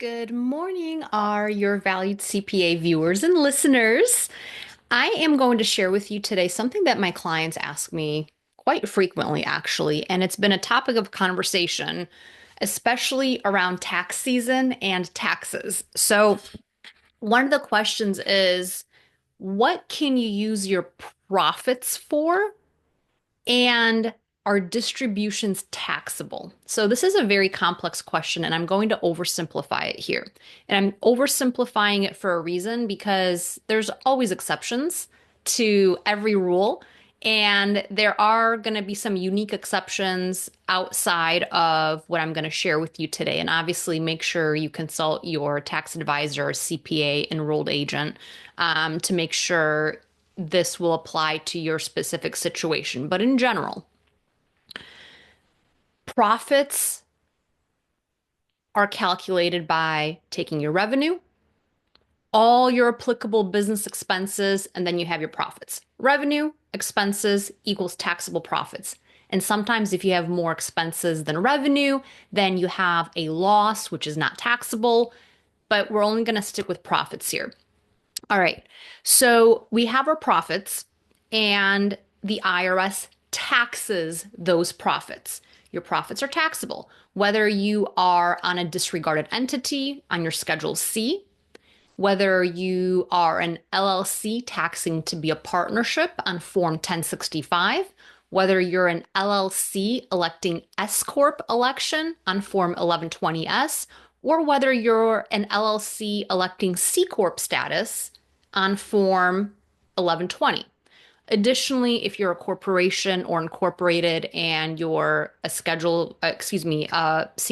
Good morning, our your valued CPA viewers and listeners. I am going to share with you today something that my clients ask me quite frequently, actually, and it's been a topic of conversation, especially around tax season and taxes. So, one of the questions is, what can you use your profits for? And are distributions taxable? So this is a very complex question, and I'm going to oversimplify it here. And I'm oversimplifying it for a reason because there's always exceptions to every rule. And there are going to be some unique exceptions outside of what I'm going to share with you today. And obviously, make sure you consult your tax advisor or CPA enrolled agent to make sure this will apply to your specific situation. But in general, profits are calculated by taking your revenue, all your applicable business expenses, and then you have your profits. Revenue, expenses equals taxable profits. And sometimes if you have more expenses than revenue, then you have a loss, which is not taxable, but we're only going to stick with profits here. All right. So we have our profits, and the IRS taxes those profits. Your profits are taxable, whether you are on a disregarded entity on your Schedule C, whether you are an LLC taxing to be a partnership on Form 1065, whether you're an LLC electing S Corp election on Form 1120S, or whether you're an LLC electing C Corp status on Form 1120. Additionally, if you're a corporation or incorporated and you're a C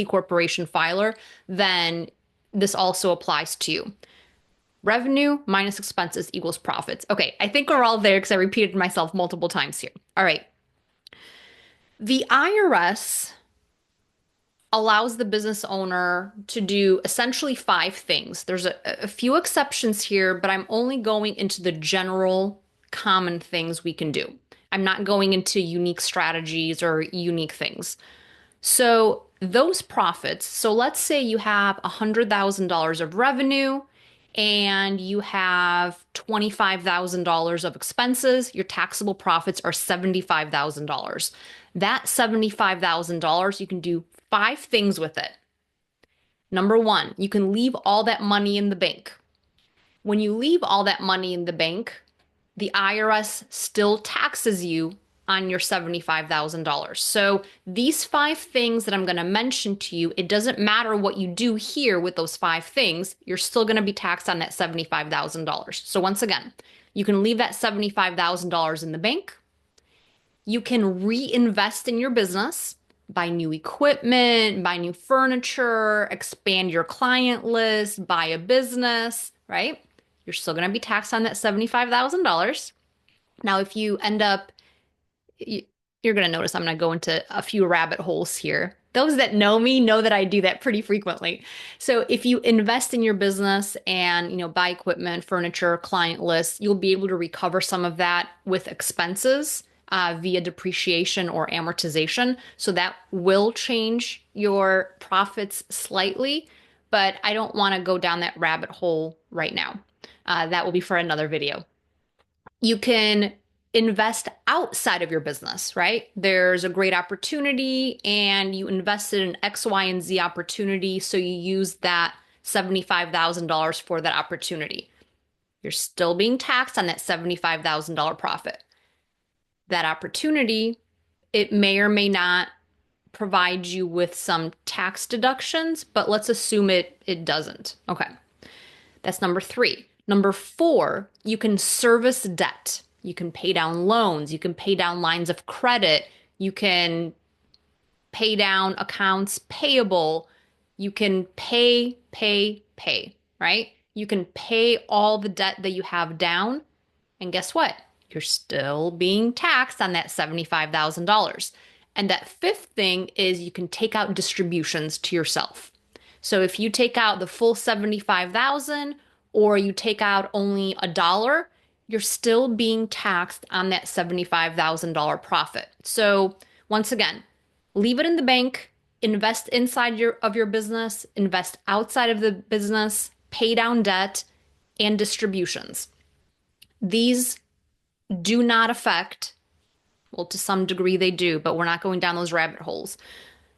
corporation filer, then this also applies to you. Revenue minus expenses equals profits. Okay, I think we're all there because I repeated myself multiple times here. All right. The IRS allows the business owner to do essentially five things. There's a few exceptions here, but I'm only going into the general common things we can do. I'm not going into unique strategies or unique things. So those profits, so let's say you have $100,000 of revenue and you have $25,000 of expenses, your taxable profits are $75,000. That $75,000, you can do five things with it. Number one, you can leave all that money in the bank. When you leave all that money in the bank, the IRS still taxes you on your $75,000. So these five things that I'm going to mention to you, it doesn't matter what you do here with those five things, you're still going to be taxed on that $75,000. So once again, you can leave that $75,000 in the bank. You can reinvest in your business, buy new equipment, buy new furniture, expand your client list, buy a business, right? You're still going to be taxed on that $75,000. Now, if you end up, you're going to notice I'm going to go into a few rabbit holes here. Those that know me know that I do that pretty frequently. So if you invest in your business and, buy equipment, furniture, client lists, you'll be able to recover some of that with expenses via depreciation or amortization. So that will change your profits slightly, but I don't want to go down that rabbit hole right now. That will be for another video. You can invest outside of your business, right? There's a great opportunity and you invested in X, Y, and Z opportunity. So you use that $75,000 for that opportunity. You're still being taxed on that $75,000 profit. That opportunity, it may or may not provide you with some tax deductions, but let's assume it doesn't. Okay. That's number three. Number four, you can service debt. You can pay down loans. You can pay down lines of credit. You can pay down accounts payable. You can pay, right? You can pay all the debt that you have down. And guess what? You're still being taxed on that $75,000. And that fifth thing is you can take out distributions to yourself. So if you take out the full 75,000 or you take out only $1, you're still being taxed on that $75,000 profit. So once again, leave it in the bank, invest inside your business, invest outside of the business, pay down debt, and distributions. These do not affect, well, to some degree they do, but we're not going down those rabbit holes.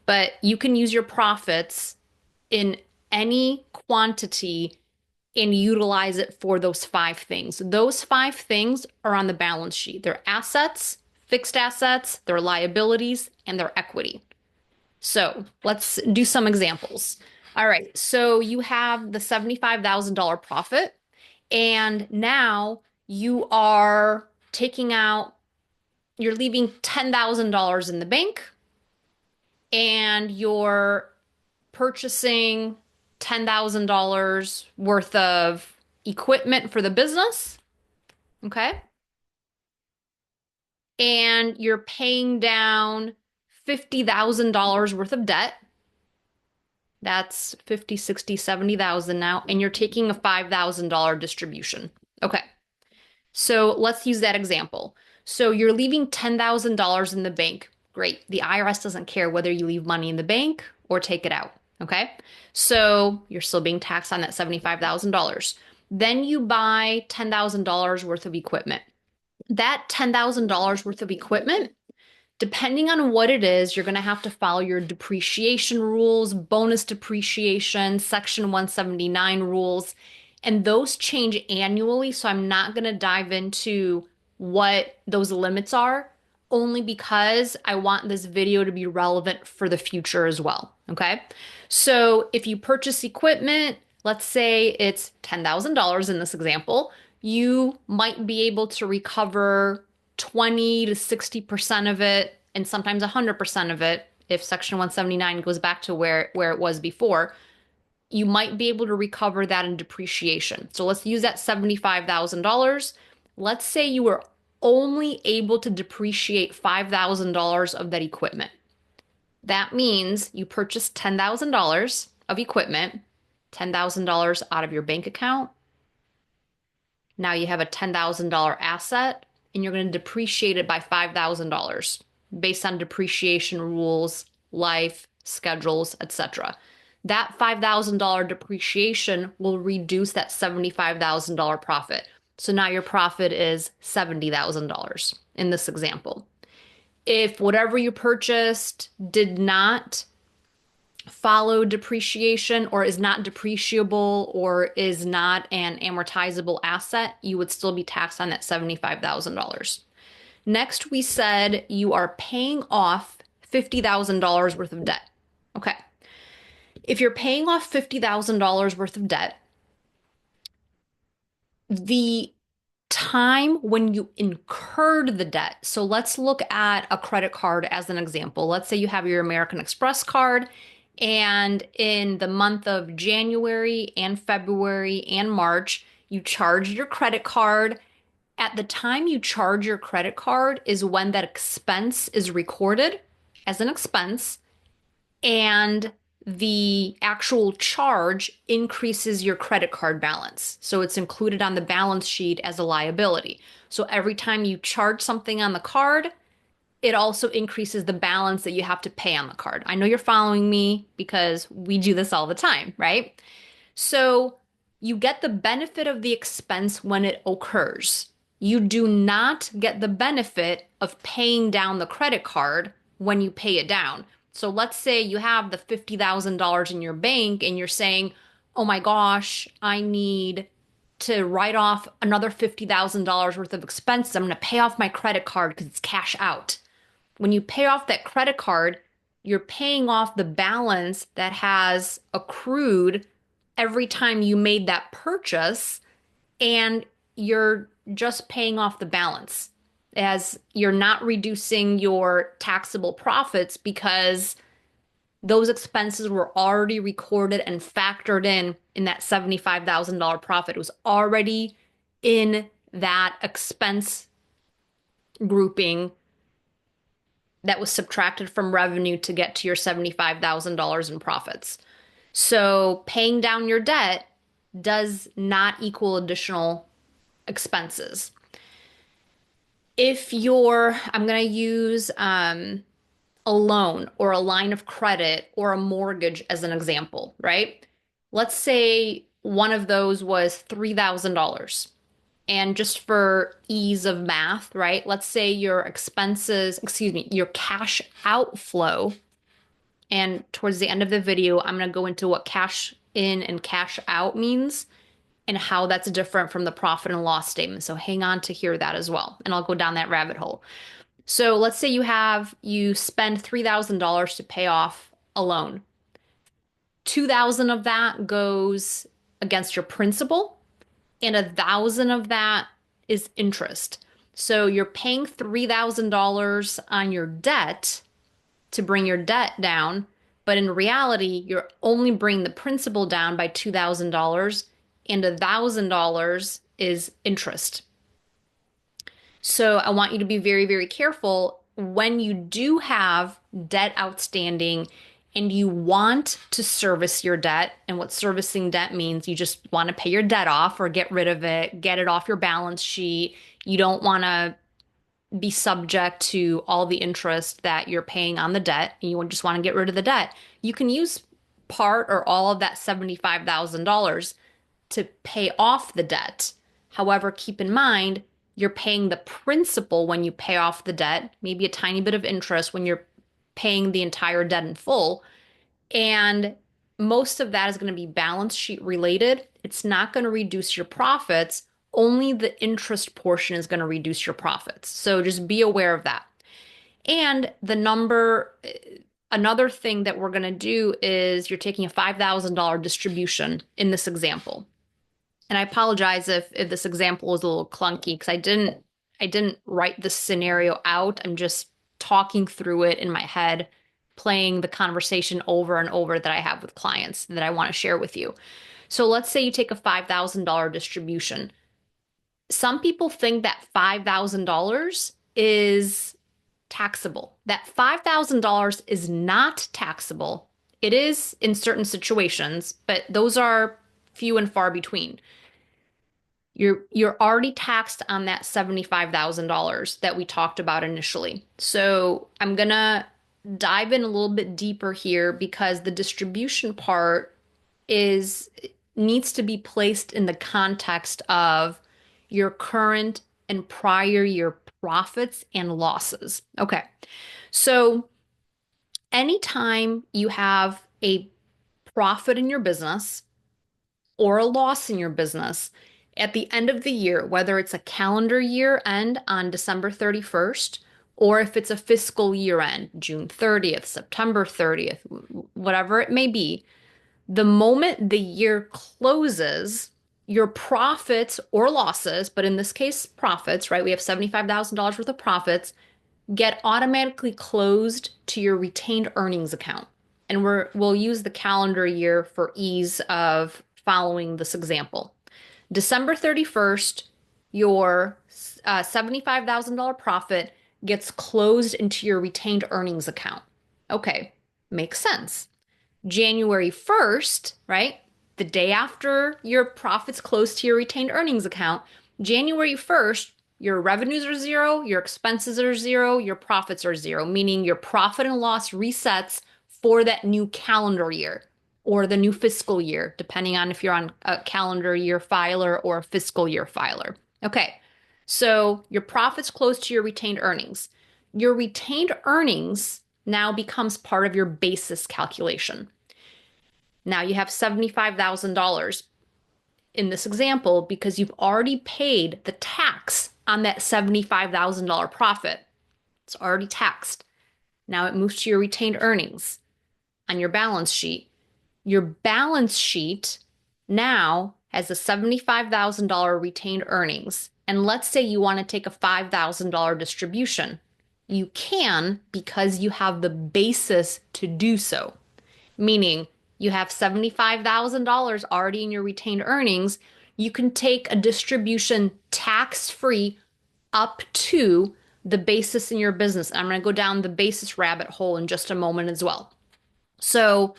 But you can use your profits in any quantity and utilize it for those five things. Those five things are on the balance sheet. They're assets, fixed assets, their liabilities, and their equity. So let's do some examples. All right, so you have the $75,000 profit, and now you are taking out, you're leaving $10,000 in the bank, and you're purchasing $10,000 worth of equipment for the business. Okay. And you're paying down $50,000 worth of debt. That's 50, 60, 70,000 now. And you're taking a $5,000 distribution. Okay. So let's use that example. So you're leaving $10,000 in the bank. Great. The IRS doesn't care whether you leave money in the bank or take it out. Okay. So you're still being taxed on that $75,000. Then you buy $10,000 worth of equipment. That $10,000 worth of equipment, depending on what it is, you're going to have to follow your depreciation rules, bonus depreciation, Section 179 rules, and those change annually. So I'm not going to dive into what those limits are, only because I want this video to be relevant for the future as well. Okay. So if you purchase equipment, let's say it's $10,000 in this example, you might be able to recover 20 to 60% of it, and sometimes 100% of it if Section 179 goes back to where it was before. You might be able to recover that in depreciation. So let's use that $75,000. Let's say you were only able to depreciate $5,000 of that equipment. That means you purchased $10,000 of equipment, $10,000 out of your bank account. Now you have a $10,000 asset, and you're going to depreciate it by $5,000 based on depreciation rules, life, schedules, etc. That $5,000 depreciation will reduce that $75,000 profit. So now your profit is $70,000 in this example. If whatever you purchased did not follow depreciation or is not depreciable or is not an amortizable asset, you would still be taxed on that $75,000. Next, we said you are paying off $50,000 worth of debt. Okay. If you're paying off $50,000 worth of debt, the time when you incurred the debt. So let's look at a credit card as an example. Let's say you have your American Express card, and in the month of January and February and March, you charged your credit card. At the time you charge your credit card is when that expense is recorded as an expense, and the actual charge increases your credit card balance. So it's included on the balance sheet as a liability. So every time you charge something on the card, it also increases the balance that you have to pay on the card. I know you're following me because we do this all the time, right? So you get the benefit of the expense when it occurs. You do not get the benefit of paying down the credit card when you pay it down. So let's say you have the $50,000 in your bank and you're saying, oh my gosh, I need to write off another $50,000 worth of expenses. I'm going to pay off my credit card because it's cash out. When you pay off that credit card, you're paying off the balance that has accrued every time you made that purchase, and you're just paying off the balance, as you're not reducing your taxable profits because those expenses were already recorded and factored in that $75,000 profit. It was already in that expense grouping that was subtracted from revenue to get to your $75,000 in profits. So paying down your debt does not equal additional expenses. If you're, I'm going to use a loan or a line of credit or a mortgage as an example, right? Let's say one of those was $3,000. And just for ease of math, right? Let's say your expenses, excuse me, your cash outflow. And towards the end of the video, I'm going to go into what cash in and cash out means and how that's different from the profit and loss statement. So hang on to hear that as well. And I'll go down that rabbit hole. So let's say you spend $3,000 to pay off a loan. 2,000 of that goes against your principal and 1,000 of that is interest. So you're paying $3,000 on your debt to bring your debt down, but in reality, you're only bringing the principal down by $2,000 and $1,000 is interest. So I want you to be very, very careful when you do have debt outstanding and you want to service your debt. And what servicing debt means, you just want to pay your debt off or get rid of it, get it off your balance sheet. You don't want to be subject to all the interest that you're paying on the debt and you just want to get rid of the debt. You can use part or all of that $75,000 to pay off the debt. However, keep in mind, you're paying the principal when you pay off the debt, maybe a tiny bit of interest when you're paying the entire debt in full. And most of that is going to be balance sheet related. It's not going to reduce your profits. Only the interest portion is going to reduce your profits. So just be aware of that. And another thing that we're going to do is you're taking a $5,000 distribution in this example. And I apologize if this example is a little clunky because I didn't write this scenario out. I'm just talking through it in my head, playing the conversation over and over that I have with clients that I want to share with you. So let's say you take a $5,000 distribution. Some people think that $5,000 is taxable. That $5,000 is not taxable. It is in certain situations, but those are few and far between. You're already taxed on that $75,000 that we talked about initially. So I'm gonna dive in a little bit deeper here because the distribution part is needs to be placed in the context of your current and prior year profits and losses. Okay. So anytime you have a profit in your business or a loss in your business, at the end of the year, whether it's a calendar year end on December 31st, or if it's a fiscal year end, June 30th, September 30th, whatever it may be, the moment the year closes, your profits or losses, but in this case, profits, right? We have $75,000 worth of profits, get automatically closed to your retained earnings account. And we'll use the calendar year for ease of following this example. December 31st, your $75,000 profit gets closed into your retained earnings account. Okay, makes sense. January 1st, right? The day after your profits close to your retained earnings account, January 1st, your revenues are zero, your expenses are zero, your profits are zero, meaning your profit and loss resets for that new calendar year or the new fiscal year, depending on if you're on a calendar year filer or a fiscal year filer. Okay, so your profits close to your retained earnings. Your retained earnings now becomes part of your basis calculation. Now you have $75,000 in this example because you've already paid the tax on that $75,000 profit. It's already taxed. Now it moves to your retained earnings on your balance sheet. Your balance sheet now has a $75,000 retained earnings. And let's say you want to take a $5,000 distribution. You can because you have the basis to do so. Meaning you have $75,000 already in your retained earnings. You can take a distribution tax-free up to the basis in your business. I'm going to go down the basis rabbit hole in just a moment as well. So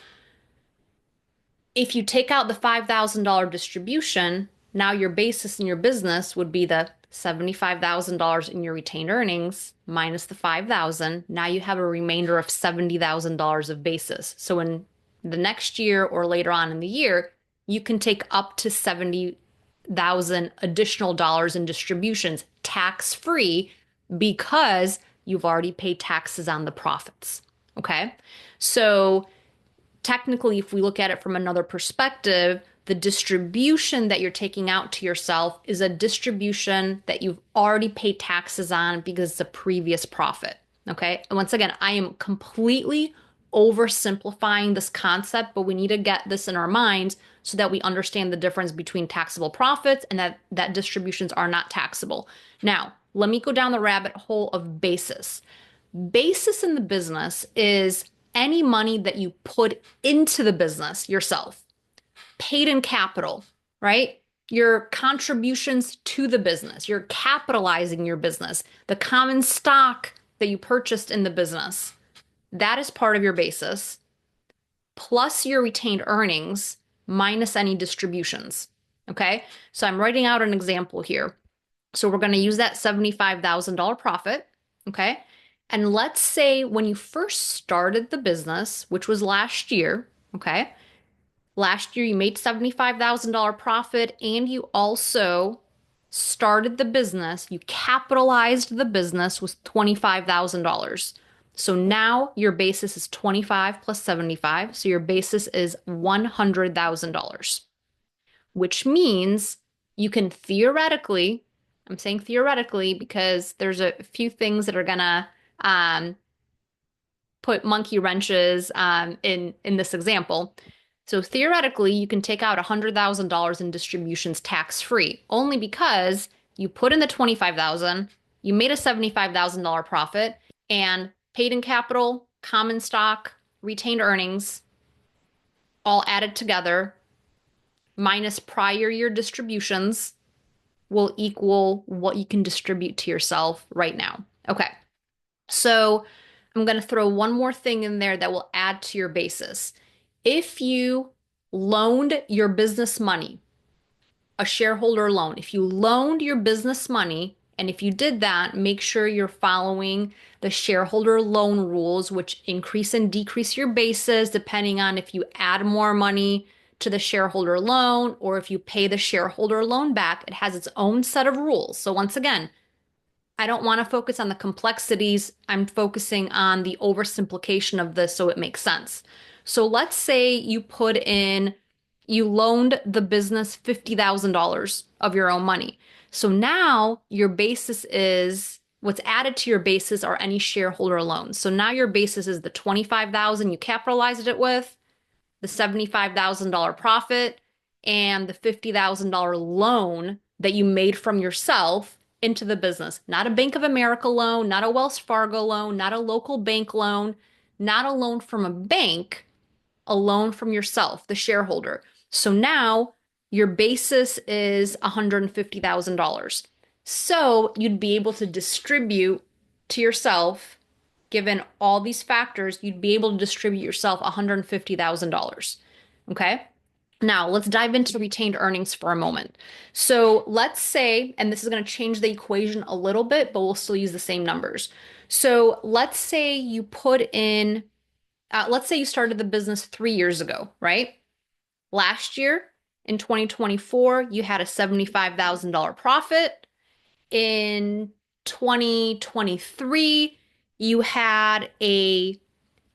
if you take out the $5,000 distribution, now your basis in your business would be the $75,000 in your retained earnings minus the 5,000. Now you have a remainder of $70,000 of basis. So in the next year or later on in the year, you can take up to 70,000 additional dollars in distributions tax free because you've already paid taxes on the profits. Okay. So technically, if we look at it from another perspective, the distribution that you're taking out to yourself is a distribution that you've already paid taxes on because it's a previous profit. Okay. And once again, I am completely oversimplifying this concept, but we need to get this in our minds so that we understand the difference between taxable profits and that distributions are not taxable. Now, let me go down the rabbit hole of basis. Basis in the business is any money that you put into the business yourself, paid in capital, right? Your contributions to the business, you're capitalizing your business, the common stock that you purchased in the business, that is part of your basis, plus your retained earnings minus any distributions. Okay. So I'm writing out an example here. So we're going to use that $75,000 profit. Okay. And let's say when you first started the business, which was last year, okay, last year you made $75,000 profit and you also started the business, you capitalized the business with $25,000. So now your basis is 25 plus 75. So your basis is $100,000, which means you can theoretically, I'm saying theoretically because there's a few things that are gonna put monkey wrenches in this example. So theoretically, you can take out $100,000 in distributions tax free, only because you put in the 25,000, you made a $75,000 profit, and paid in capital, common stock, retained earnings, all added together, minus prior year distributions will equal what you can distribute to yourself right now. Okay. So I'm going to throw one more thing in there that will add to your basis. If you loaned your business money, a shareholder loan, if you loaned your business money, and if you did that, make sure you're following the shareholder loan rules, which increase and decrease your basis depending on if you add more money to the shareholder loan or if you pay the shareholder loan back. It has its own set of rules. So once again, I don't want to focus on the complexities. I'm focusing on the oversimplification of this so it makes sense. So let's say you loaned the business $50,000 of your own money. So now your basis is what's added to your basis are any shareholder loans. So now your basis is the 25,000 you capitalized it with, the $75,000 profit, and the $50,000 loan that you made from yourself into the business. Not a Bank of America loan, not a Wells Fargo loan, not a local bank loan, not a loan from a bank, a loan from yourself, the shareholder. So now your basis is $150,000. So you'd be able to distribute to yourself, given all these factors, you'd be able to distribute yourself $150,000. Okay. Now let's dive into retained earnings for a moment. So let's say, and this is going to change the equation a little bit, but we'll still use the same numbers. So let's say you let's say you started the business 3 years ago, right? Last year in 2024, you had a $75,000 profit. In 2023, you had a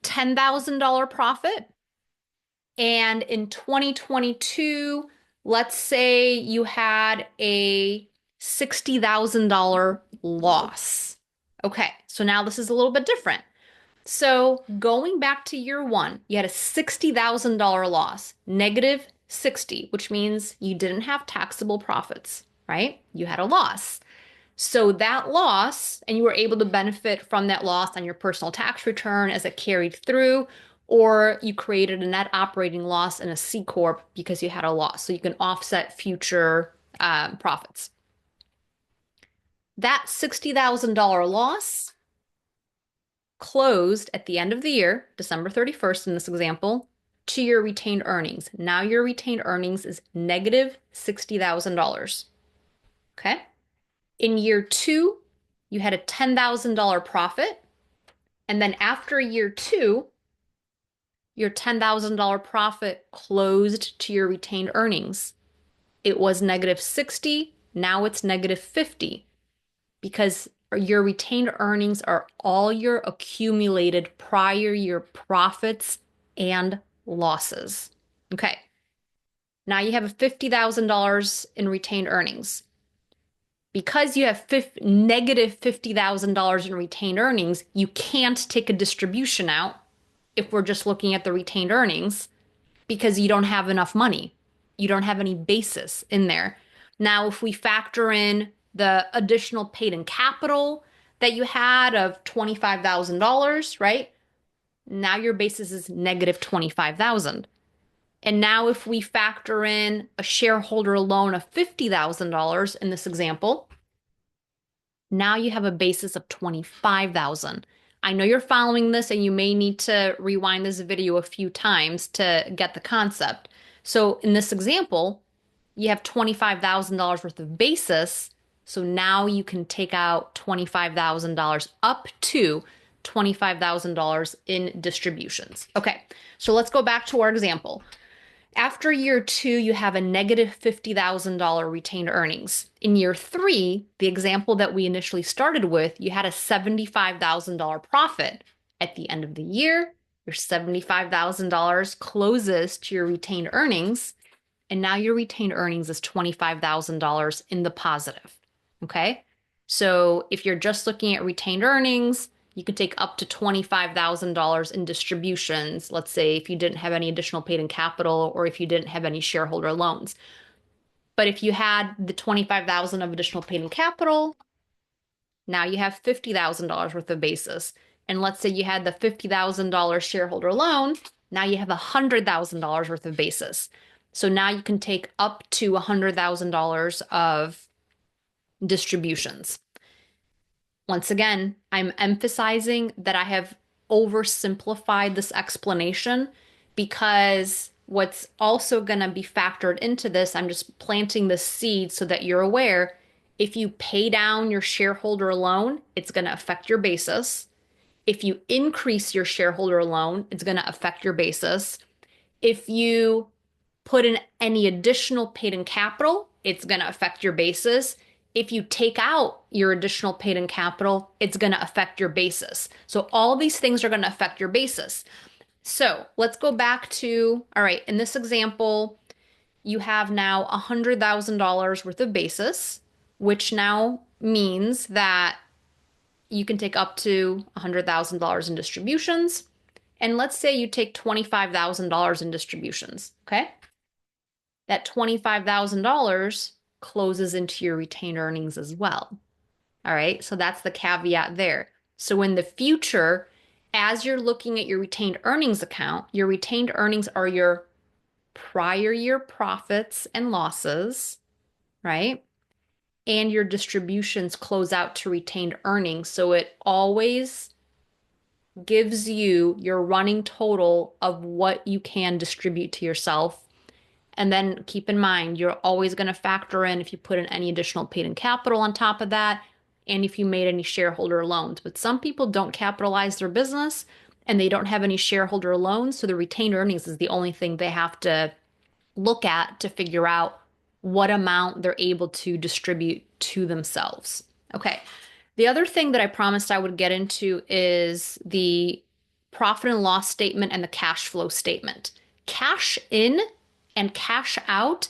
$10,000 profit. And in 2022, let's say you had a $60,000 loss. Okay, so now this is a little bit different. So going back to year one, you had a $60,000 loss, negative 60, which means you didn't have taxable profits, right? You had a loss. So that loss, and you were able to benefit from that loss on your personal tax return as it carried through, or you created a net operating loss in a C Corp because you had a loss. So you can offset future profits. That $60,000 loss closed at the end of the year, December 31st in this example, to your retained earnings. Now your retained earnings is negative $60,000. Okay? In year two, you had a $10,000 profit. And then after year two, your $10,000 profit closed to your retained earnings. It was negative 60. Now it's negative 50 because your retained earnings are all your accumulated prior year profits and losses. Okay. Now you have $50,000 in retained earnings. Because you have negative $50,000 in retained earnings, you can't take a distribution out if we're just looking at the retained earnings because you don't have enough money. You don't have any basis in there. Now, if we factor in the additional paid in capital that you had of $25,000, right? Now your basis is negative 25,000. And now if we factor in a shareholder loan of $50,000 in this example, now you have a basis of 25,000. I know you're following this and you may need to rewind this video a few times to get the concept. So in this example, you have $25,000 worth of basis. So now you can take out $25,000 up to $25,000 in distributions. Okay, so let's go back to our example. After year two, you have a negative $50,000 retained earnings. In year three, the example that we initially started with, you had a $75,000 profit. At the end of the year, your $75,000 closes to your retained earnings, and now your retained earnings is $25,000 in the positive. Okay? So if you're just looking at retained earnings, you could take up to $25,000 in distributions, let's say if you didn't have any additional paid in capital or if you didn't have any shareholder loans. But if you had the $25,000 of additional paid in capital, now you have $50,000 worth of basis. And let's say you had the $50,000 shareholder loan, now you have $100,000 worth of basis. So now you can take up to $100,000 of distributions. Once again, I'm emphasizing that I have oversimplified this explanation because what's also going to be factored into this, I'm just planting the seed so that you're aware. If you pay down your shareholder loan, it's going to affect your basis. If you increase your shareholder loan, it's going to affect your basis. If you put in any additional paid in capital, it's going to affect your basis. If you take out your additional paid in capital, it's going to affect your basis. So all these things are going to affect your basis. So let's go back to, all right, in this example, you have now $100,000 worth of basis, which now means that you can take up to $100,000 in distributions. And let's say you take $25,000 in distributions, okay? That $25,000 closes into your retained earnings as well. All right, so that's the caveat there. So in the future, as you're looking at your retained earnings account, your retained earnings are your prior year profits and losses, right? And your distributions close out to retained earnings. So it always gives you your running total of what you can distribute to yourself. And then keep in mind, you're always going to factor in if you put in any additional paid in capital on top of that, and if you made any shareholder loans. But some people don't capitalize their business and they don't have any shareholder loans. So the retained earnings is the only thing they have to look at to figure out what amount they're able to distribute to themselves. Okay. The other thing that I promised I would get into is the profit and loss statement and the cash flow statement. Cash in and cash out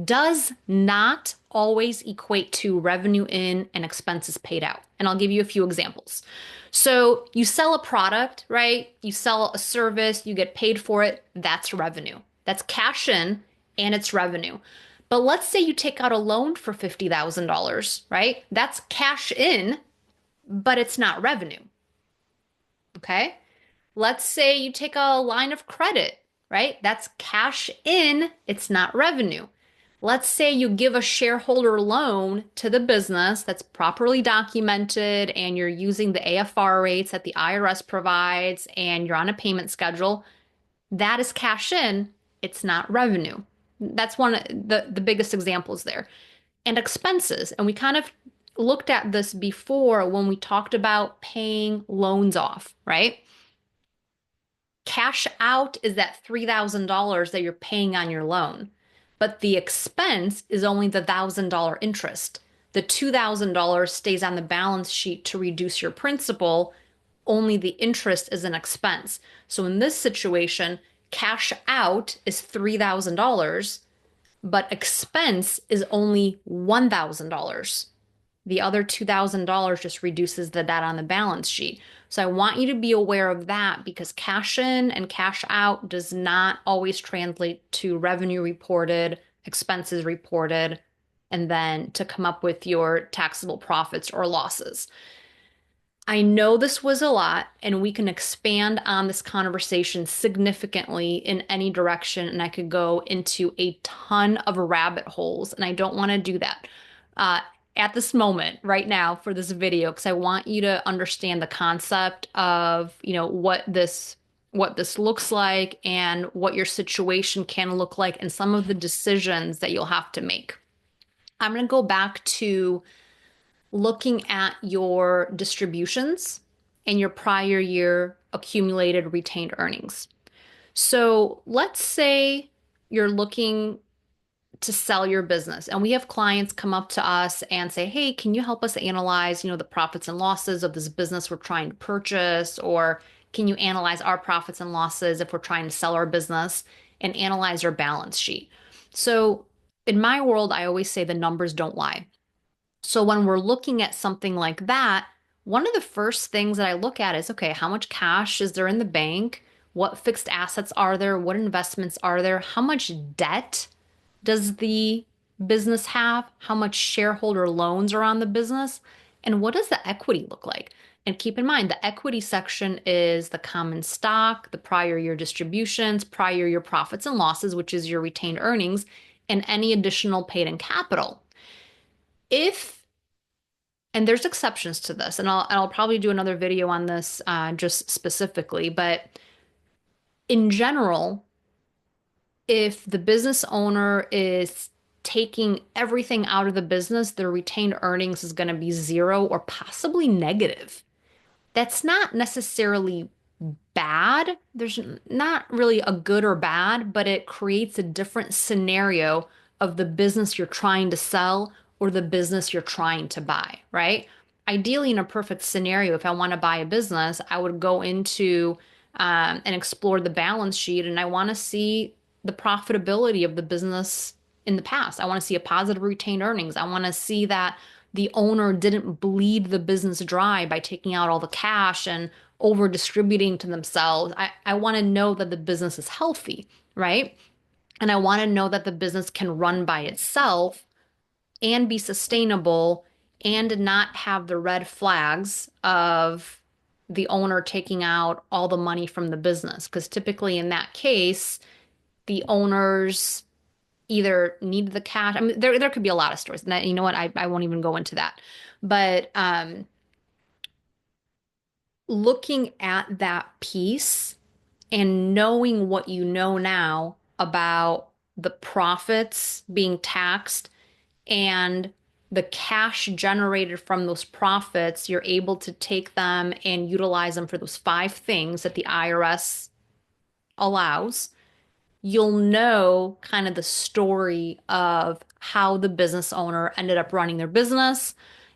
does not always equate to revenue in and expenses paid out. And I'll give you a few examples. So you sell a product, right? You sell a service, you get paid for it. That's revenue. That's cash in and it's revenue. But let's say you take out a loan for $50,000, right? That's cash in, but it's not revenue. Okay? Let's say you take a line of credit, right? That's cash in, it's not revenue. Let's say you give a shareholder loan to the business that's properly documented and you're using the AFR rates that the IRS provides and you're on a payment schedule. That is cash in, it's not revenue. That's one of the biggest examples there. And expenses, and we kind of looked at this before when we talked about paying loans off, right? Cash out is that $3,000 that you're paying on your loan, but the expense is only the $1,000 interest. The $2,000 stays on the balance sheet to reduce your principal. Only the interest is an expense. So in this situation, cash out is $3,000, but expense is only $1,000. The other $2,000 just reduces the debt on the balance sheet. So I want you to be aware of that because cash in and cash out does not always translate to revenue reported, expenses reported, and then to come up with your taxable profits or losses. I know this was a lot, and we can expand on this conversation significantly in any direction, and I could go into a ton of rabbit holes, and I don't want to do that uh, at this moment, right now, for this video, because I want you to understand the concept of, what this looks like and what your situation can look like, and some of the decisions that you'll have to make. I'm going to go back to looking at your distributions and your prior year accumulated retained earnings. So let's say you're looking to sell your business and we have clients come up to us and say, "Hey, can you help us analyze, the profits and losses of this business we're trying to purchase, or can you analyze our profits and losses if we're trying to sell our business and analyze our balance sheet?" So in my world, I always say the numbers don't lie. So when we're looking at something like that, one of the first things that I look at is, okay, how much cash is there in the bank? What fixed assets are there? What investments are there? How much debt does the business have? How much shareholder loans are on the business? And what does the equity look like? And keep in mind, the equity section is the common stock, the prior year distributions, prior year profits and losses, which is your retained earnings, and any additional paid in capital. If And there's exceptions to this, and I'll probably do another video on this just specifically, but in general, if the business owner is taking everything out of the business, their retained earnings is going to be zero or possibly negative. That's not necessarily bad. There's not really a good or bad, but it creates a different scenario of the business you're trying to sell or the business you're trying to buy, right? Ideally, in a perfect scenario, if I want to buy a business, I would go into and explore the balance sheet, and I want to see the profitability of the business in the past. I want to see a positive retained earnings. I want to see that the owner didn't bleed the business dry by taking out all the cash and over distributing to themselves. I want to know that the business is healthy, right? And I want to know that the business can run by itself and be sustainable and not have the red flags of the owner taking out all the money from the business. Because typically in that case, the owners either need the cash. I mean, there could be a lot of stories. And you know what? I won't even go into that. But looking at that piece and knowing what you know now about the profits being taxed and the cash generated from those profits, you're able to take them and utilize them for those five things that the IRS allows. You'll know kind of the story of how the business owner ended up running their business,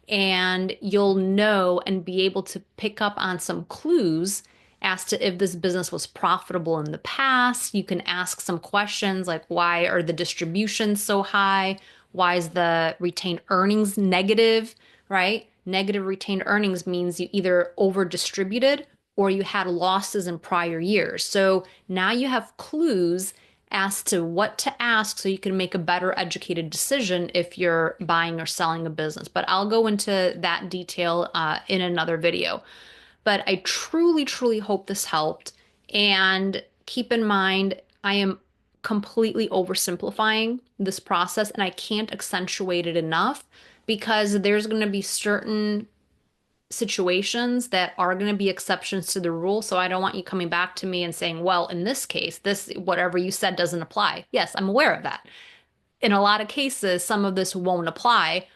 and you'll know and be able to pick up on some clues as to if this business was profitable in the past. You can ask some questions like, why are the distributions so high? Why is the retained earnings negative, right? Negative retained earnings means you either over distributed or you had losses in prior years. So now you have clues as to what to ask so you can make a better educated decision if you're buying or selling a business. But I'll go into that detail in another video. But I truly, truly hope this helped. And keep in mind, I am completely oversimplifying this process and I can't accentuate it enough because there's going to be certain situations that are going to be exceptions to the rule. So I don't want you coming back to me and saying, well, in this case, this, whatever you said doesn't apply. Yes, I'm aware of that. In a lot of cases, some of this won't apply,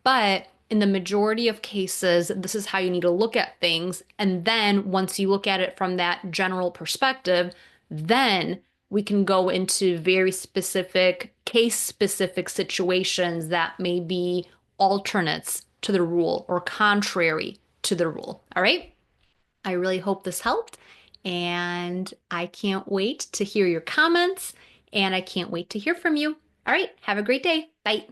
but in the majority of cases, this is how you need to look at things. And then once you look at it from that general perspective, then we can go into very specific, case-specific situations that may be alternates to the rule or contrary to the rule. All right? I really hope this helped. And I can't wait to hear your comments. And I can't wait to hear from you. All right. Have a great day. Bye.